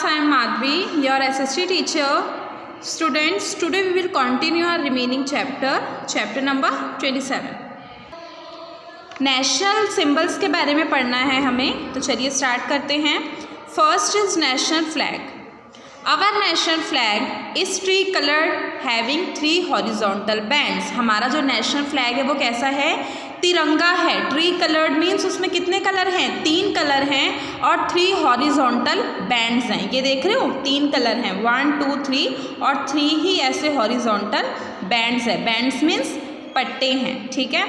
I am Madhvi, your SST teacher. Students, today we will continue our remaining chapter number 27. National symbols के बारे में पढ़ना है हमें, तो चलिए स्टार्ट करते हैं. First is national flag. Our national flag is tree colored having 3 horizontal bands. हमारा जो नेशनल फ्लैग है वो कैसा है? तिरंगा है. ट्री कलर्ड मीन्स उसमें कितने कलर हैं? 3 कलर हैं और 3 हॉरिजॉन्टल बैंड्स हैं. ये देख रहे हो 3 कलर हैं, 1 2 3 और 3 ही ऐसे हॉरिजॉन्टल बैंड्स है. बैंड्स मीन्स पट्टे हैं. ठीक है.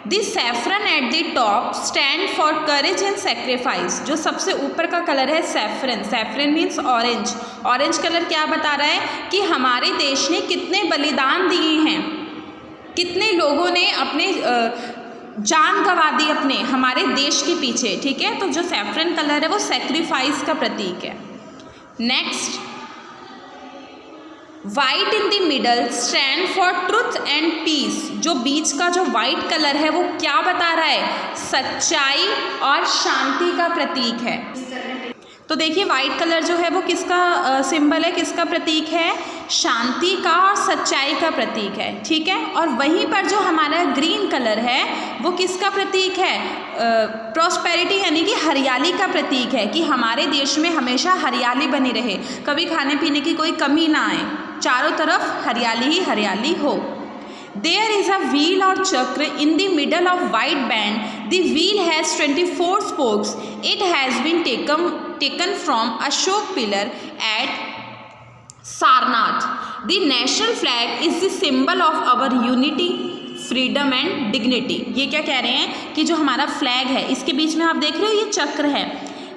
The saffron at the top stand for courage and sacrifice. जो सबसे ऊपर का कलर है saffron. Saffron means orange. Orange colour क्या बता रहा है कि हमारे देश ने कितने बलिदान दिए हैं, कितने लोगों ने अपने जान गंवा दी अपने हमारे देश के पीछे. ठीक है. तो जो सैफरन कलर है वो सेक्रीफाइस का प्रतीक है. Next, white in the middle stand for truth and peace. जो बीच का जो वाइट कलर है वो क्या बता रहा है? सच्चाई और शांति का प्रतीक है. तो देखिए वाइट कलर जो है वो किसका सिंबल है, किसका प्रतीक है? शांति का और सच्चाई का प्रतीक है. ठीक है. और वहीं पर जो हमारा ग्रीन कलर है वो किसका प्रतीक है? प्रॉस्पेरिटी यानी कि हरियाली का प्रतीक है, कि हमारे देश में हमेशा हरियाली बनी रहे, कभी खाने पीने की कोई कमी ना आए, चारों तरफ हरियाली ही हरियाली हो. There is a wheel or chakra in the middle of white band. The wheel has 24 spokes. It has been taken from Ashok pillar at Sarnath. The national flag is the symbol of our unity, freedom and dignity. ये क्या कह रहे हैं कि जो हमारा flag है इसके बीच में आप देख रहे हो ये चक्र है,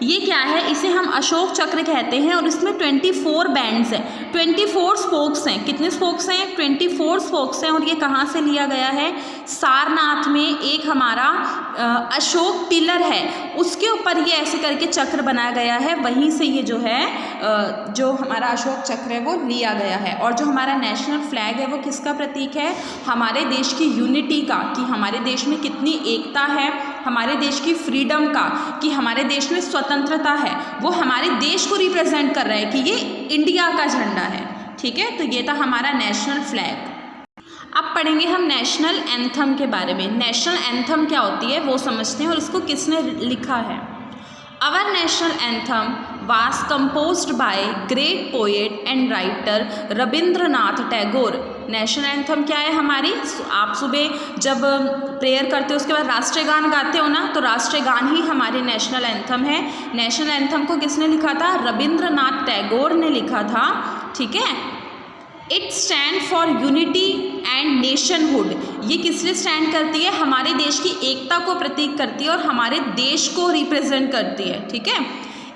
ये क्या है? इसे हम अशोक चक्र कहते हैं और इसमें 24 बैंड्स हैं, 24 स्पोक्स हैं. कितने स्पोक्स हैं? 24 स्पोक्स हैं. और ये कहाँ से लिया गया है? सारनाथ में एक हमारा अशोक पिलर है, उसके ऊपर ये ऐसे करके चक्र बनाया गया है. वहीं से ये जो है जो हमारा अशोक चक्र है वो लिया गया है. और जो हमारा नेशनल फ्लैग है वो किसका प्रतीक है? हमारे देश की यूनिटी का, कि हमारे देश में कितनी एकता है, हमारे देश की फ्रीडम का, कि हमारे देश में स्वतंत्रता है, वो हमारे देश को रिप्रेजेंट कर रहा है कि ये इंडिया का झंडा है. ठीक है. तो ये था हमारा नेशनल फ्लैग. अब पढ़ेंगे हम नेशनल एंथम के बारे में. नेशनल एंथम क्या होती है वो समझते हैं और इसको किसने लिखा है. Our national anthem was composed by great poet and writer Rabindranath Tagore. National anthem क्या है हमारी? आप सुबह जब प्रेयर करते हो उसके बाद राष्ट्रीय गान गाते हो ना, तो राष्ट्रीय गान ही हमारी नेशनल एंथम है. नेशनल एंथम को किसने लिखा था? रविंद्रनाथ टैगोर ने लिखा था. ठीक है. It stand for unity and nationhood. ये किस लिए स्टैंड करती है? हमारे देश की एकता को प्रतीक करती है और हमारे देश को रिप्रेजेंट करती है. ठीक है.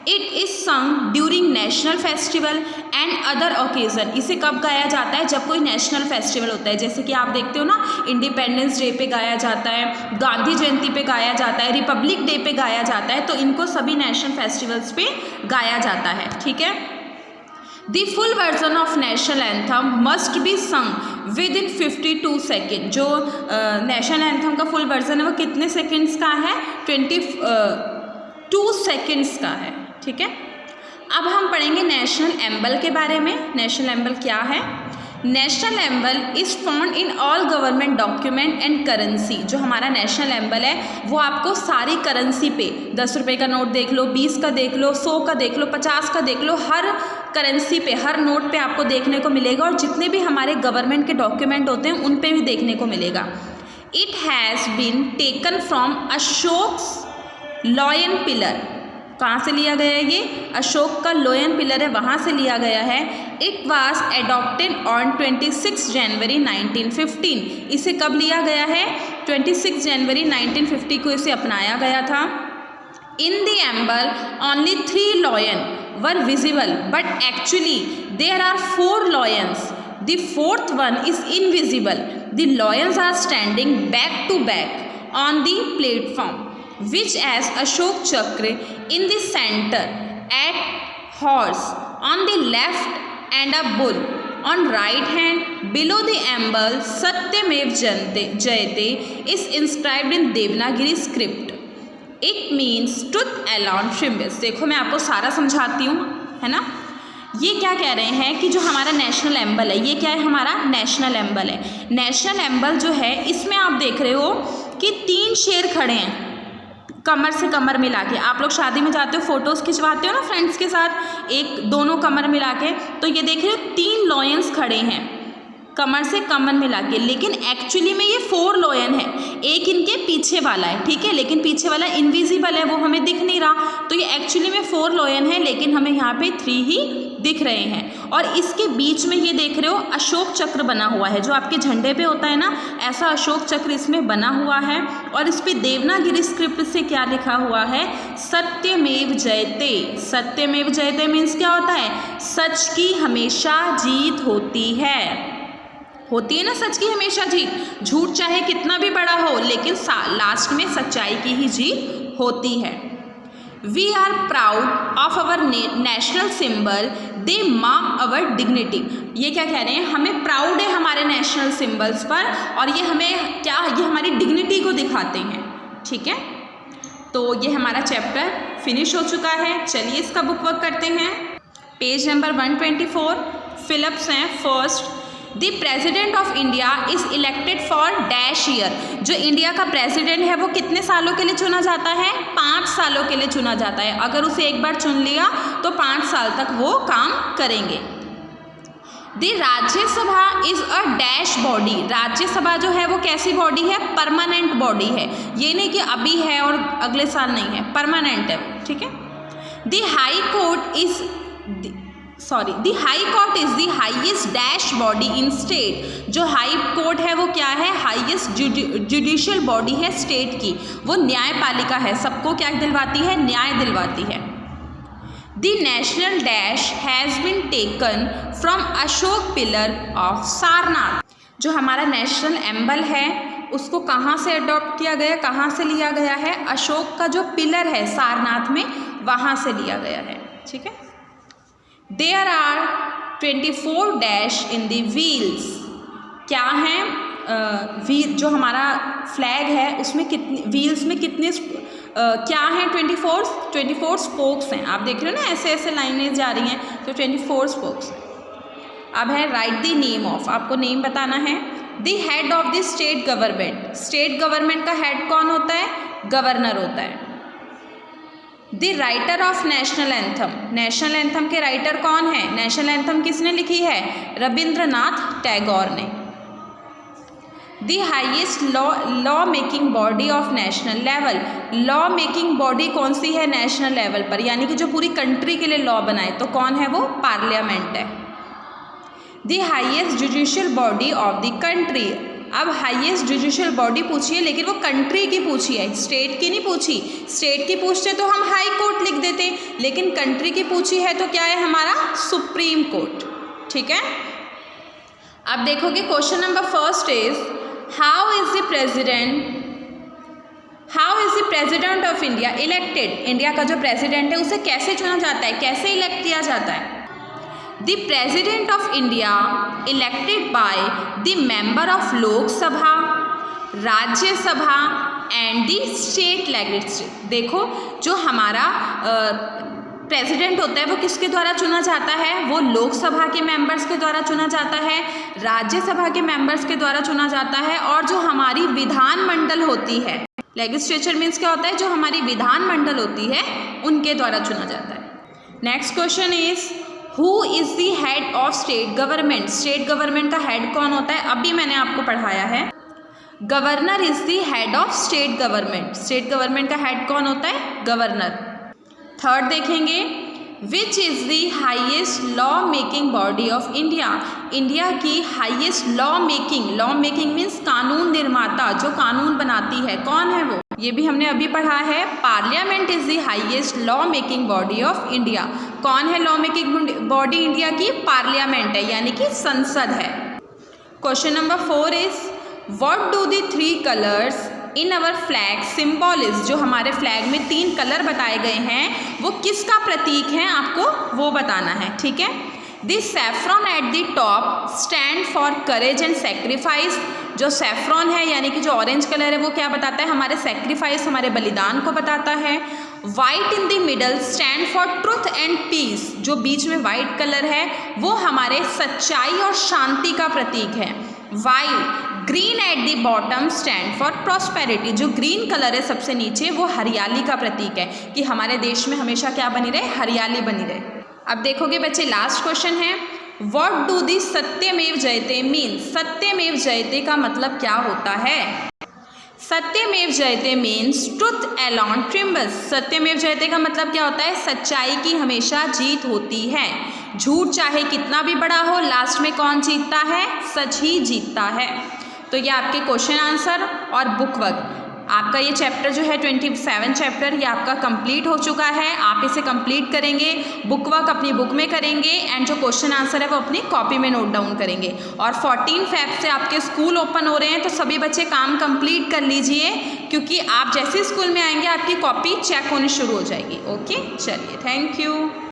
इट इज़ संग during national festival and other occasion. इसे कब गाया जाता है? जब कोई नेशनल फेस्टिवल होता है. जैसे कि आप देखते हो ना, इंडिपेंडेंस डे पे गाया जाता है, गांधी जयंती पे गाया जाता है, रिपब्लिक डे पे गाया जाता है. तो इनको सभी नेशनल फेस्टिवल्स पे गाया जाता है. ठीक है. The full version of national anthem must be sung within 52 seconds. जो नेशनल एंथम का फुल वर्जन है वो कितने सेकेंड्स का है? 22 सेकेंड्स का है. ठीक है. अब हम पढ़ेंगे नेशनल एम्बल के बारे में. नेशनल एम्बल क्या है? National एम्बल is found in all government document and currency. जो हमारा नेशनल एम्बल है वो आपको सारी करेंसी पे, 10 रुपये का नोट देख लो, 20 का देख लो, 100 का देख लो, 50 का देख लो, हर करेंसी पे, हर नोट पे आपको देखने को मिलेगा. और जितने भी हमारे गवर्नमेंट के डॉक्यूमेंट होते हैं उन पे भी देखने को मिलेगा. It has been taken from Ashok's lion pillar. कहाँ से लिया गया है ये? अशोक का लोयन पिलर है वहाँ से लिया गया है. इट वाज एडॉप्टेड ऑन 26 जनवरी 1915. इसे कब लिया गया है? 26 जनवरी 1950 को इसे अपनाया गया था. In the emblem only 3 lion were visible but actually there are 4 lions. The 4th one is invisible. The lions are standing back to back on the platform, which has Ashok Chakra in the center, at horse on the left and a bull on right hand. Below the amble Satyamev Jayate is inscribed in Devanagari script. It means truth alone prevails. देखो मैं आपको सारा समझाती हूँ. है ना। ये क्या कह रहे हैं कि जो हमारा नेशनल एम्बल है, ये क्या है, हमारा नेशनल एम्बल है। नेशनल एम्बल जो है इसमें आप देख रहे हो कि 3 शेर खड़े हैं कमर से कमर मिला के। आप लोग शादी में जाते हो, फोटोज़ खिंचवाते हो ना फ्रेंड्स के साथ, एक दोनों कमर मिला के, तो ये देख रहे हो 3 लॉयंस खड़े हैं कमर से कमर मिला के, लेकिन एक्चुअली में ये 4 लॉयन है। एक इनके पीछे वाला है, ठीक है, लेकिन पीछे वाला इनविजिबल है, वो हमें दिख नहीं रहा, तो ये एक्चुअली में 4 लॉयन है, लेकिन हमें यहाँ पे 3 ही दिख रहे हैं। और इसके बीच में ये देख रहे हो अशोक चक्र बना हुआ है, जो आपके झंडे पे होता है ना, ऐसा अशोक चक्र इसमें बना हुआ है। और इस पर देवनागरी स्क्रिप्ट से क्या लिखा हुआ है, सत्यमेव जयते। सत्यमेव जयते मीन्स क्या होता है, सच की हमेशा जीत होती है। होती है ना सच की हमेशा जीत, झूठ चाहे कितना भी बड़ा हो, लेकिन लास्ट में सच्चाई की ही जीत होती है। We are proud of our national symbol, they mark our dignity. ये क्या कह रहे हैं, हमें प्राउड है हमारे नेशनल सिंबल्स पर, और ये हमें क्या, ये हमारी डिग्निटी को दिखाते हैं, ठीक है। तो ये हमारा चैप्टर फिनिश हो चुका है। चलिए इसका बुक वर्क करते हैं। पेज नंबर 124 फिलअप्स हैं। First, the president of India is elected for dash year. जो इंडिया का प्रेसिडेंट है वो कितने सालों के लिए चुना जाता है, 5 सालों के लिए चुना जाता है। अगर उसे एक बार चुन लिया तो 5 साल तक वो काम करेंगे। The Rajya Sabha is a dash body. Rajya Sabha जो है वो कैसी बॉडी है, परमानेंट बॉडी है। ये नहीं कि अभी है और अगले साल नहीं है, परमानेंट है, ठीक है। The high court is the high court is the highest dash body in state. जो हाई कोर्ट है वो क्या है, हाईएस्ट जुडिशियल बॉडी है स्टेट की, वो न्यायपालिका है, सबको क्या दिलवाती है, न्याय दिलवाती है। The national dash has been taken from Ashok pillar of Sarnath. जो हमारा नेशनल एम्बल है उसको कहाँ से अडॉप्ट किया गया, कहाँ से लिया गया है, अशोक का जो पिलर है सारनाथ में, वहाँ से लिया गया है, ठीक है। There are 24 dash in the wheels. क्या हैं, व्हील जो हमारा फ्लैग है उसमें कितने व्हील्स में कितने क्या हैं, 24 स्पोक्स हैं। आप देख रहे हो ना, ऐसे ऐसे लाइनें जा रही हैं, तो 24 स्पोक्स हैं। अब है राइट द नेम ऑफ, आपको नेम बताना है। The head of the state government. State government का हेड कौन होता है, गवर्नर होता है। The writer of national anthem. National anthem के राइटर कौन है, नेशनल एंथम किसने लिखी है, रविंद्रनाथ टैगोर ने। The highest law making body of national level. Law making body कौन सी है नेशनल लेवल पर, यानी कि जो पूरी कंट्री के लिए लॉ बनाए, तो कौन है वो, पार्लियामेंट है। The highest judicial body of the country. अब हाईएस्ट जुडिशियल बॉडी पूछी है, लेकिन वो कंट्री की पूछी है, स्टेट की नहीं पूछी। स्टेट की पूछते तो हम हाई कोर्ट लिख देते, लेकिन कंट्री की पूछी है तो क्या है हमारा, सुप्रीम कोर्ट, ठीक है। अब देखोगे question number first is how is the president of India elected. India का जो प्रेसिडेंट है उसे कैसे चुना जाता है, कैसे इलेक्ट किया जाता है। The President of India elected by the member of लोक सभा, Rajya Sabha and the state legislature. देखो जो हमारा प्रेसिडेंट होता है वो किसके द्वारा चुना जाता है, वो लोकसभा के मेंबर्स के द्वारा चुना जाता है, राज्यसभा के मेंबर्स के द्वारा चुना जाता है, और जो हमारी विधानमंडल होती है, लेजिस्लेचर मीन्स क्या होता है, जो हमारी विधानमंडल होती है उनके द्वारा चुना जाता है। Next question is who is the head of state government. State government का हेड कौन होता है, अभी मैंने आपको पढ़ाया है, governor is the head of state government. State government का हेड कौन होता है, गवर्नर। थर्ड देखेंगे which is the highest law making body of India. India की हाईएस्ट लॉ मेकिंग मीन्स कानून निर्माता, जो कानून बनाती है, कौन है वो, ये भी हमने अभी पढ़ा है, parliament is the highest law making body of India. कौन है लॉ मेकिंग बॉडी इंडिया की, पार्लियामेंट है, यानी कि संसद है। Question number 4 is what do the 3 colours in our flag symbolise. जो हमारे फ्लैग में 3 कलर बताए गए हैं वो किसका प्रतीक है, आपको वो बताना है, ठीक है। This saffron at the top stand for courage and sacrifice. जो सैफ्रॉन है यानी कि जो ऑरेंज कलर है वो क्या बताता है, हमारे सेक्रीफाइस, हमारे बलिदान को बताता है। White in the middle stand for truth and peace, जो बीच में वाइट कलर है वो हमारे सच्चाई और शांति का प्रतीक है। While green at the bottom stand for prosperity, जो ग्रीन कलर है सबसे नीचे वो हरियाली का प्रतीक है कि हमारे देश में हमेशा क्या बनी रहे, हरियाली बनी रहे। अब देखोगे बच्चे लास्ट क्वेश्चन है, व्हाट डू दी सत्यमेव जयते मीन, सत्यमेव जयते का मतलब क्या होता है? सत्यमेव जयते मीन्स ट्रुथ अलोन ट्रिम्बल्स, सत्यमेव जयते का मतलब क्या होता है? सच्चाई की हमेशा जीत होती है, झूठ चाहे कितना भी बड़ा हो लास्ट में कौन जीतता है? सच ही जीतता है। तो ये आपके क्वेश्चन आंसर और बुक वर्क, आपका ये चैप्टर जो है 27 चैप्टर ये आपका कंप्लीट हो चुका है। आप इसे कंप्लीट करेंगे, बुक वर्क अपनी बुक में करेंगे एंड जो क्वेश्चन आंसर है वो अपनी कॉपी में नोट डाउन करेंगे। और 14 फेब से आपके स्कूल ओपन हो रहे हैं, तो सभी बच्चे काम कंप्लीट कर लीजिए, क्योंकि आप जैसे स्कूल में आएंगे आपकी कॉपी चेक होनी शुरू हो जाएगी। ओके, चलिए, थैंक यू।